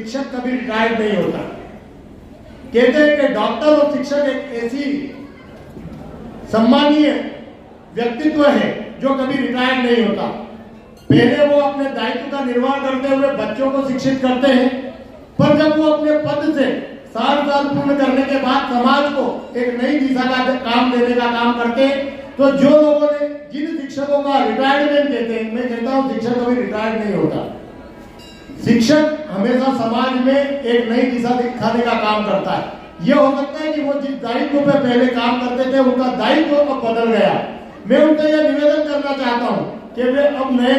शिक्षक कभी रिटायर्ड नहीं होता। कहते हैं कि डॉक्टर और शिक्षक एक ऐसी सम्मानीय व्यक्तित्व है जो कभी रिटायर्ड नहीं होता। पहले वो अपने दायित्व का निर्वाह करते हुए बच्चों को शिक्षित करते हैं, पर जब वो अपने पद से 60 साल पूर्ण करने के बाद समाज को एक नई दिशा का काम देने का काम करते हैं, तो जो लोगों ने जिन शिक्षकों का रिटायरमेंट कहते हैं, मैं कहता हूं शिक्षक कभी रिटायर्ड नहीं होता। शिक्षक हमेशा समाज में एक नई दिशा दिखाने का काम करता है। यह हो सकता है कि वो जिस दायित्व पे पहले काम करते थे उनका दायित्व अब बदल गया। मैं उनसे यह निवेदन करना चाहता हूं कि वे अब नए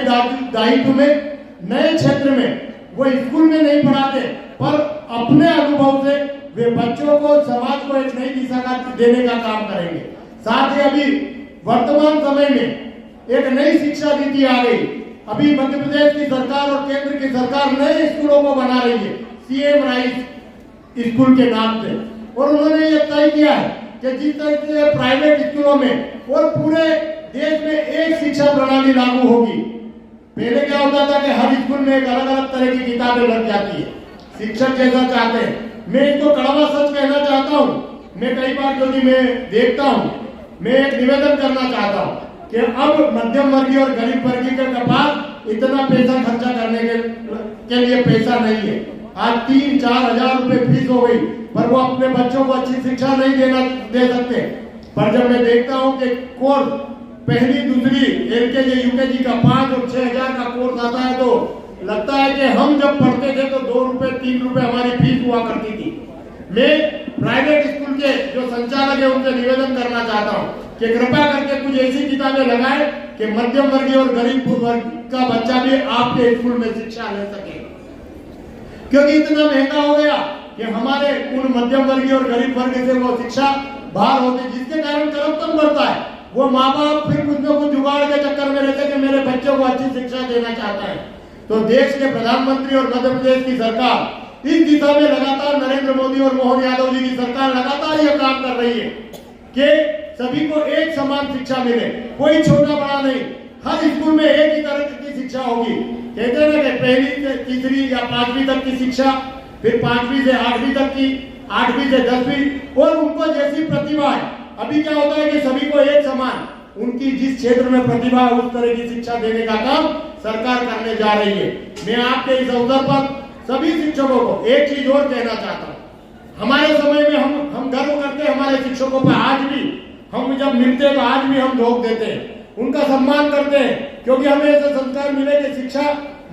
दायित्व में, नए क्षेत्र में, वो स्कूल में नहीं पढ़ाते, पर अपने अनुभव से वे बच्चों को, समाज को एक नई दिशा का देने का काम करेंगे। साथ ही अभी वर्तमान समय में एक नई शिक्षा नीति आ गई। अभी मध्य प्रदेश की सरकार और केंद्र की सरकार नए स्कूलों को बना रही है, सीएम राइज स्कूल के नाम से, और उन्होंने ये तय किया है कि जिस तरह से प्राइवेट स्कूलों में और पूरे देश में एक शिक्षा प्रणाली लागू होगी। पहले क्या होता था कि हर स्कूल में एक अलग अलग तरह की किताबें लग जाती है, शिक्षक जैसा चाहते हैं। मैं इसको कड़वा सच कहना चाहता हूँ। मैं कई बार जो मैं देखता हूँ, मैं एक निवेदन करना चाहता हूँ कि अब मध्यम वर्गीय और गरीब वर्गीय के पास इतना पैसा खर्चा करने के लिए पैसा नहीं है। आज 3-4 हजार रुपए फीस हो गई, पर वो अपने बच्चों को अच्छी शिक्षा नहीं दे सकते। पर जब मैं देखता हूँ कि कोर्स पहली, दूसरी, एलकेजी, यूकेजी का 5 और 6 हजार का कोर्स आता है, तो लगता है कि हम जब पढ़ते थे तो 2 रुपए 3 रुपए हमारी फीस हुआ करती थी। मैं प्राइवेट स्कूल के जो संचालक है उनसे निवेदन करना चाहता हूँ कि कृपया करके कुछ ऐसी किताबें लगाएं कि मध्यम वर्गीय और गरीब वर्ग का बच्चा भी आपके स्कूल में शिक्षा ले सके, क्योंकि इतना महंगा हो गया कि हमारे उन मध्यम वर्गीय और गरीब वर्ग से वो शिक्षा बाहर होती, जिसके कारण करप्शन बढ़ता है। वो माँ बाप फिर कुछ न कुछ जुगाड़ के चक्कर में रहते कि मेरे बच्चों को अच्छी शिक्षा देना चाहता है। तो देश के प्रधानमंत्री और मध्य प्रदेश की सरकार इस दिशा में लगातार, नरेंद्र मोदी और मोहन यादव जी की सरकार लगातार यह काम कर रही है कि सभी को एक समान शिक्षा मिले, कोई छोटा बड़ा नहीं, हर स्कूल में एक ही तरह की शिक्षा होगी। कहते हैं ना कि पहली से तीसरी या 5वीं तक की शिक्षा, फिर 5वीं से 8वीं तक की, 8वीं से 10वीं, और उनको जैसी प्रतिभा है। अभी क्या होता है कि सभी को एक समान, उनकी जिस क्षेत्र में प्रतिभा है उस तरह की शिक्षा देने का काम सरकार करने जा रही है। मैं आपके इस अवसर पर सभी शिक्षकों को एक चीज और कहना चाहता हूँ। हमारे समय में हम गर्व करते हैं हमारे शिक्षकों पर, आज भी हम जब मिलते हैं तो आज भी हम धोख देते हैं, उनका सम्मान करते हैं, क्योंकि हमें ऐसे संस्कार मिले कि शिक्षा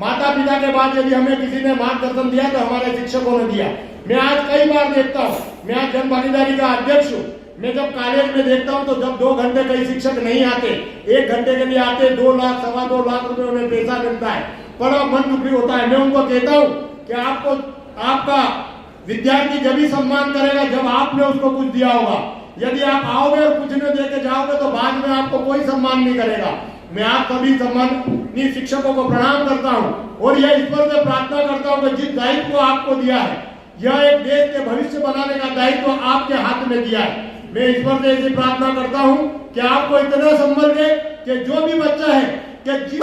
माता पिता के बाद यदि हमें किसी ने मार्गदर्शन दिया तो हमारे शिक्षकों ने दिया। मैं आज कई बार देखता हूँ, मैं आज जन भागीदारी का अध्यक्ष हूँ, मैं जब कॉलेज में देखता हूँ तो जब 2 घंटे कई शिक्षक नहीं आते, 1 घंटे के लिए आते, 2 लाख 2.25 लाख रुपए उन्हें पैसा मिलता है, बड़ा मन दुखी होता है। मैं उनको कहता हूँ कि आपका विद्यार्थी जब भी सम्मान करेगा जब आपने उसको कुछ दिया होगा। यदि आप आओगे और कुछ न दे के जाओगे तो बाद में आपको कोई सम्मान नहीं करेगा। मैं आप सभी सम्मानीय शिक्षकों को प्रणाम करता हूँ और यह ईश्वर से प्रार्थना करता हूँ कि जिस दायित्व को आपको दिया है, यह एक देश के भविष्य बनाने का दायित्व आपके हाथ में दिया है। मैं ईश्वर से ऐसी प्रार्थना करता हूँ कि आपको इतना संभल दे कि जो भी बच्चा है कि जिस